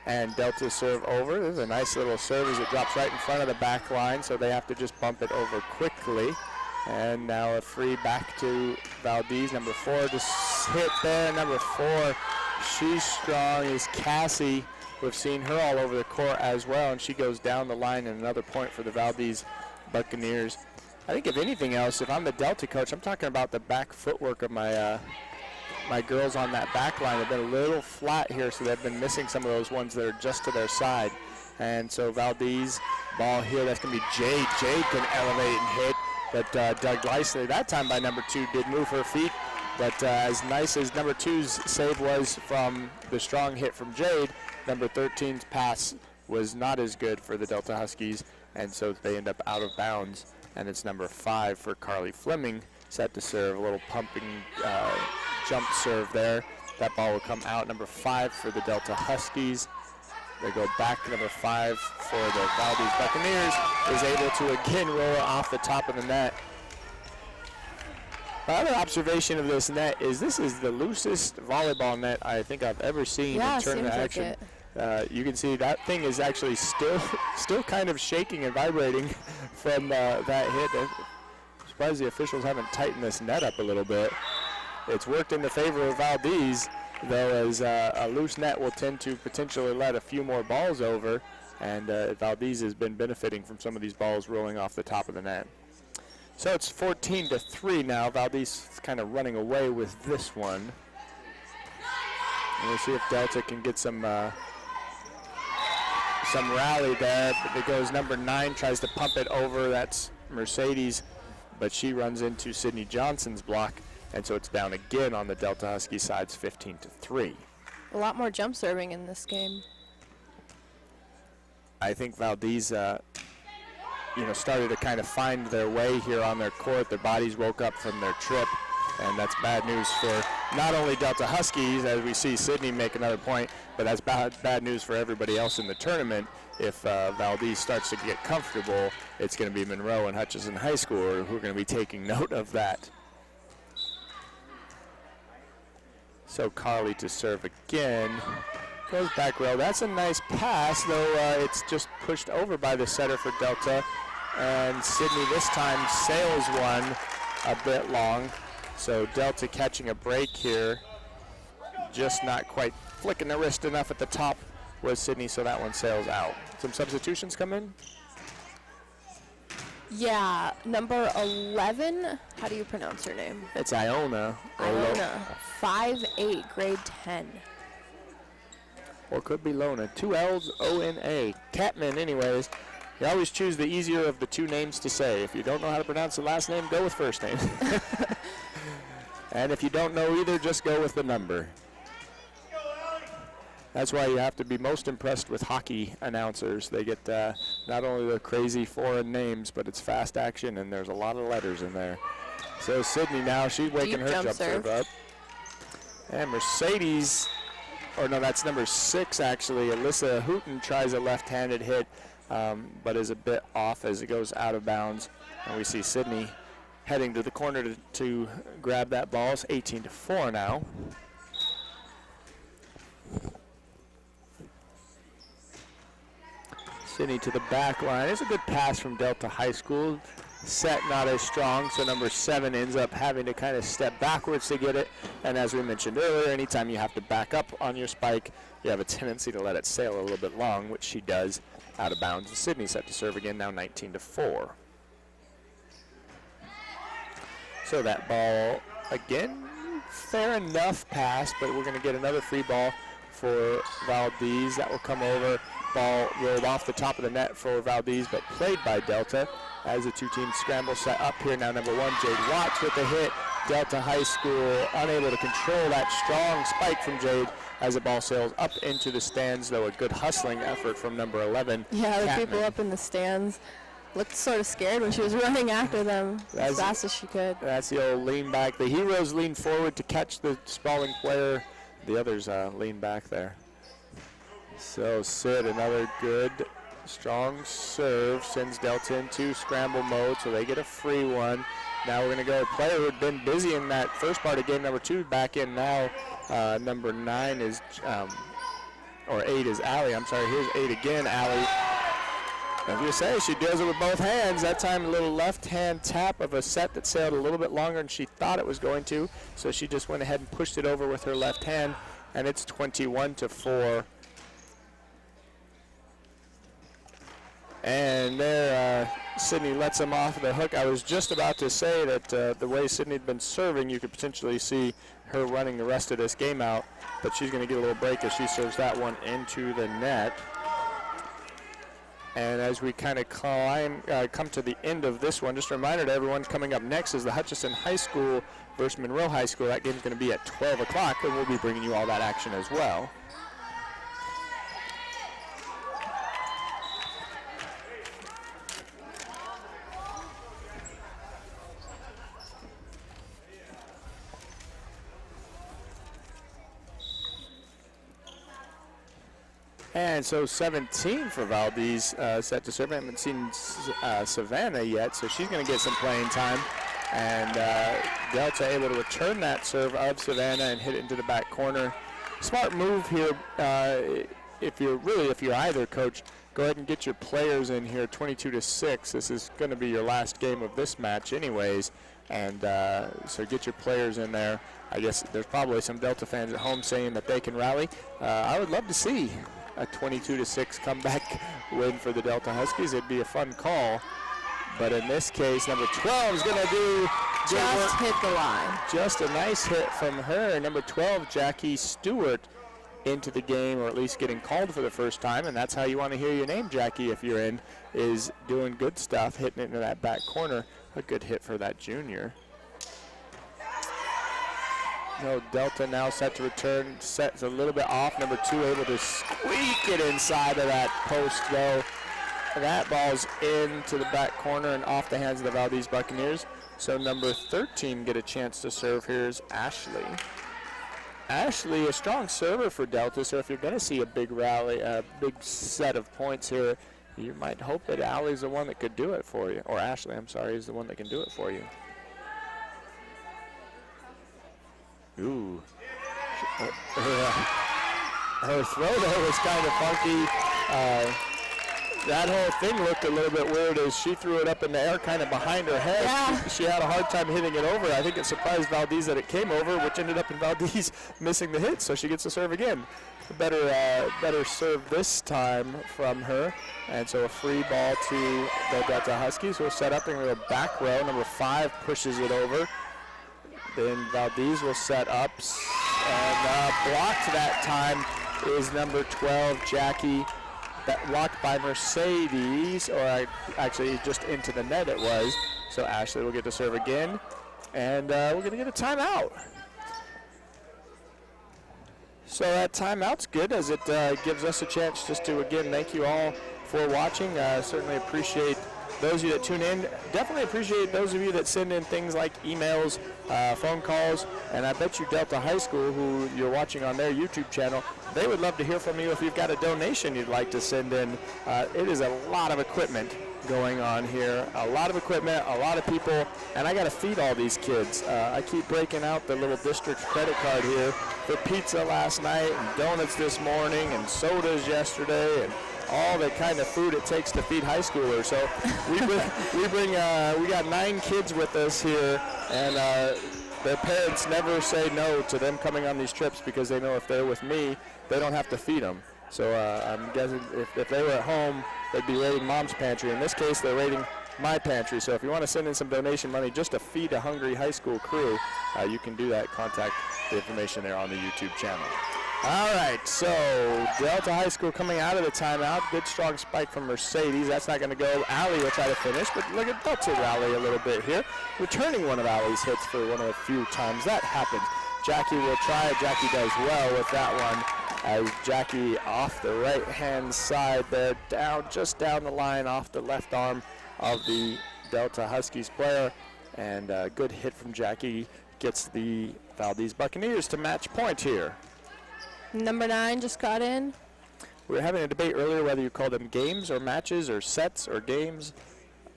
S2: And Delta serve over. There's a nice little serve as it drops right in front of the back line, so they have to just bump it over quickly. And now a free back to Valdez. Number 4 just hit there. Number 4, she's strong, is Cassie. We've seen her all over the court as well, and she goes down the line, and another point for the Valdez Buccaneers. I think if anything else, if I'm the Delta coach, I'm talking about the back footwork of my my girls on that back line have been a little flat here, so they've been missing some of those ones that are just to their side. And so Valdez, ball here, that's going to be Jade. Jade can elevate and hit, but Doug Leisler, that time by number 2, did move her feet. But as nice as number 2's save was from the strong hit from Jade, number 13's pass was not as good for the Delta Huskies, and so they end up out of bounds. And it's number 5 for Carly Fleming, set to serve. A little pumping jump serve there. That ball will come out. Number 5 for the Delta Huskies. They go back to number 5 for the Valdez Buccaneers. Is able to again roll it off the top of the net. My other observation of this net is this is the loosest volleyball net I think I've ever seen in tournament action. You can see that thing is actually still kind of shaking and vibrating from that hit. I'm surprised the officials haven't tightened this net up a little bit. It's worked in the favor of Valdez, though, as a loose net will tend to potentially let a few more balls over, and Valdez has been benefiting from some of these balls rolling off the top of the net. So it's 14-3 now. Valdez is kind of running away with this one. And we'll see if Delta can get some rally there. But it goes number 9, tries to pump it over. That's Mercedes, but she runs into Sydney Johnson's block, and so it's down again on the Delta Husky side. It's 15-3.
S1: A lot more jump serving in this game.
S2: I think Valdez, started to kind of find their way here on their court. Their bodies woke up from their trip, and that's bad news for not only Delta Huskies, as we see Sydney make another point, but that's bad news for everybody else in the tournament. If Valdez starts to get comfortable, it's going to be Monroe and Hutchison High School who are going to be taking note of that. So Carly to serve again. Goes back row. That's a nice pass, though it's just pushed over by the setter for Delta. And Sydney this time sails one a bit long. So Delta catching a break here. Just not quite flicking the wrist enough at the top was Sydney, so that one sails out. Some substitutions come in.
S1: Yeah, number 11, how do you pronounce her name?
S2: It's Iona.
S1: Iona, 5'8", grade 10.
S2: Or could be Lona. 2 L's, O-N-A. Catman, anyways. You always choose the easier of the two names to say. If you don't know how to pronounce the last name, go with first name. And if you don't know either, just go with the number. That's why you have to be most impressed with hockey announcers. They get not only the crazy foreign names, but it's fast action, and there's a lot of letters in there. So Sydney now, she's waking her jump serve up. And Mercedes, or no, that's number 6 actually. Alyssa Hooten tries a left-handed hit, but is a bit off as it goes out of bounds. And we see Sydney heading to the corner to grab that ball. It's 18-4 now. Sydney to the back line. It's a good pass from Delta High School. Set not as strong, so number 7 ends up having to kind of step backwards to get it. And as we mentioned earlier, anytime you have to back up on your spike, you have a tendency to let it sail a little bit long, which she does out of bounds. Sydney set to serve again, now 19-4. So that ball, again, fair enough pass, but we're going to get another free ball for Valdez. That will come over. Ball rolled off the top of the net for Valdez, but played by Delta as the two teams scramble set up here. Now number 1, Jade Watts with the hit. Delta High School unable to control that strong spike from Jade as the ball sails up into the stands, though a good hustling effort from number 11.
S1: Yeah, the
S2: Catman.
S1: people up in the stands looked sort of scared when she was running after them as fast as she could.
S2: That's the old lean back. The heroes lean forward to catch the sprawling player. The others lean back there. So Sid, another good, strong serve, sends Delta into scramble mode, so they get a free one. Now we're going to go a player who had been busy in that first part of game number 2 back in now. Number 9 is, or 8 is Allie. I'm sorry, here's 8 again, Allie. As you say, she does it with both hands. That time a little left-hand tap of a set that sailed a little bit longer than she thought it was going to, so she just went ahead and pushed it over with her left hand, and it's 21-4. And there, Sydney lets him off the hook. I was just about to say that the way Sydney had been serving, you could potentially see her running the rest of this game out, but she's going to get a little break as she serves that one into the net. And as we kind of come to the end of this one, just a reminder to everyone, coming up next is the Hutchison High School versus Monroe High School. That game's going to be at 12 o'clock, and we'll be bringing you all that action as well. And so 17 for Valdez set to serve. I haven't seen Savannah yet, so she's going to get some playing time. And Delta able to return that serve of Savannah and hit it into the back corner. Smart move here. If you're either coach, go ahead and get your players in here. 22-6. This is going to be your last game of this match, anyways. And so get your players in there. I guess there's probably some Delta fans at home saying that they can rally. I would love to see a 22-6 comeback win for the Delta Huskies. It'd be a fun call. But in this case, number 12 is going to do good work.
S1: Just hit the line.
S2: Just a nice hit from her. Number 12, Jackie Stewart, into the game, or at least getting called for the first time, and that's how you want to hear your name, Jackie, if you're in, is doing good stuff, hitting it into that back corner. A good hit for that junior. No, Delta now set to return. Set's a little bit off. Number 2 able to squeak it inside of that post, though. That ball's into the back corner and off the hands of the Valdez Buccaneers. So number 13 get a chance to serve. Here's Ashley. Ashley, a strong server for Delta, so if you're going to see a big rally, a big set of points here, you might hope that Allie's the one that could do it for you. Or Ashley, I'm sorry, is the one that can do it for you. Ooh. Her throw there was kind of funky. That whole thing looked a little bit weird as she threw it up in the air kind of behind her head.
S1: Yeah.
S2: She had a hard time hitting it over. I think it surprised Valdez that it came over, which ended up in Valdez missing the hit, so she gets to serve again. Better serve this time from her. And so a free ball to the Delta Huskies. We'll set up and we'll go back row. Number 5 pushes it over. Then Valdez will set up. And blocked that time is number 12, Jackie. That blocked by Mercedes, or actually just into the net it was. So Ashley will get to serve again. And we're going to get a timeout. So that timeout's good, as it gives us a chance just to, again, thank you all for watching. Certainly appreciate those of you that tune in. Definitely appreciate those of you that send in things like emails, phone calls, and I bet you Delta High School, who you're watching on their YouTube channel, they would love to hear from you if you've got a donation you'd like to send in. It is a lot of equipment going on here, a lot of equipment, a lot of people, and I got to feed all these kids. I keep breaking out the little district credit card here for pizza last night and donuts this morning and sodas yesterday and all the kind of food it takes to feed high schoolers. So we got 9 kids with us here, and their parents never say no to them coming on these trips because they know if they're with me, they don't have to feed them. So I'm guessing if they were at home, they'd be raiding Mom's pantry. In this case, they're raiding my pantry. So if you want to send in some donation money just to feed a hungry high school crew, you can do that. Contact the information there on the YouTube channel. All right, so Delta High School coming out of the timeout. Good strong spike from Mercedes. That's not going to go. Allie will try to finish, but look at Delta rally a little bit here. Returning one of Allie's hits for one of the few times that happens. Jackie will try it. Jackie does well with that one, as Jackie off the right-hand side there, just down the line off the left arm of the Delta Huskies player. And a good hit from Jackie gets the Valdez Buccaneers to match point here.
S1: Number 9 just got in.
S2: We were having a debate earlier whether you call them games or matches or sets or games.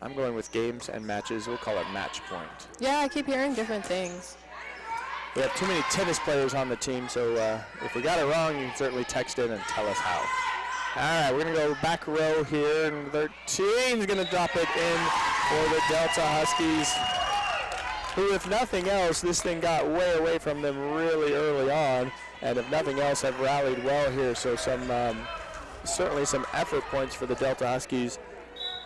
S2: I'm going with games and matches. We'll call it match point.
S1: Yeah, I keep hearing different things.
S2: We have too many tennis players on the team, so if we got it wrong, you can certainly text in and tell us how. All right, we're going to go back row here, and 13's going to drop it in for the Delta Huskies, who, if nothing else, this thing got way away from them really early on. And if nothing else, have rallied well here. So certainly some effort points for the Delta Huskies.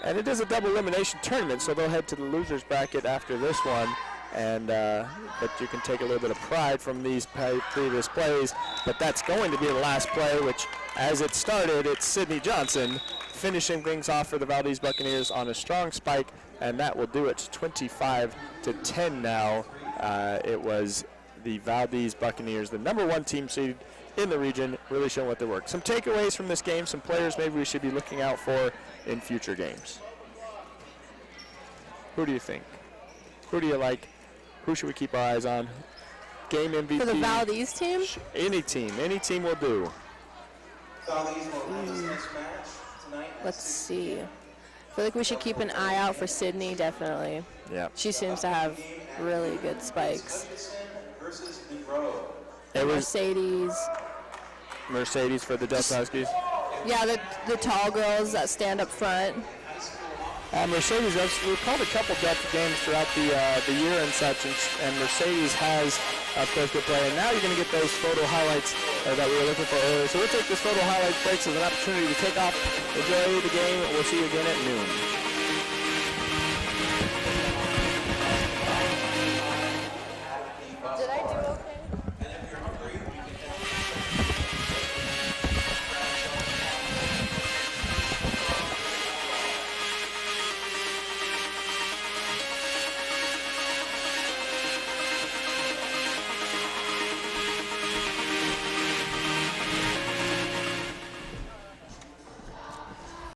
S2: And it is a double elimination tournament, so they'll head to the losers bracket after this one. And but you can take a little bit of pride from these previous plays. But that's going to be the last play, which, as it started, it's Sydney Johnson finishing things off for the Valdez Buccaneers on a strong spike, and that will do it. 25-10 now. It was the Valdez Buccaneers, the number 1 team seed in the region, really showing what they work. Some takeaways from this game, some players maybe we should be looking out for in future games. Who do you think? Who do you like? Who should we keep our eyes on? Game MVP?
S1: For the Valdez team?
S2: Any team will do.
S1: Let's see. I feel like we should keep an eye out for Sydney, definitely.
S2: Yeah.
S1: She seems to have really good spikes.
S2: It was
S1: Mercedes
S2: for the Delta Huskies.
S1: Yeah, the tall girls that stand up front.
S2: Mercedes, we've called a couple Delta games throughout the year and such, and Mercedes has, of course, good play. And now you're going to get those photo highlights that we were looking for earlier. So we'll take this photo highlights breaks as an opportunity to take off, enjoy the game. We'll see you again at noon.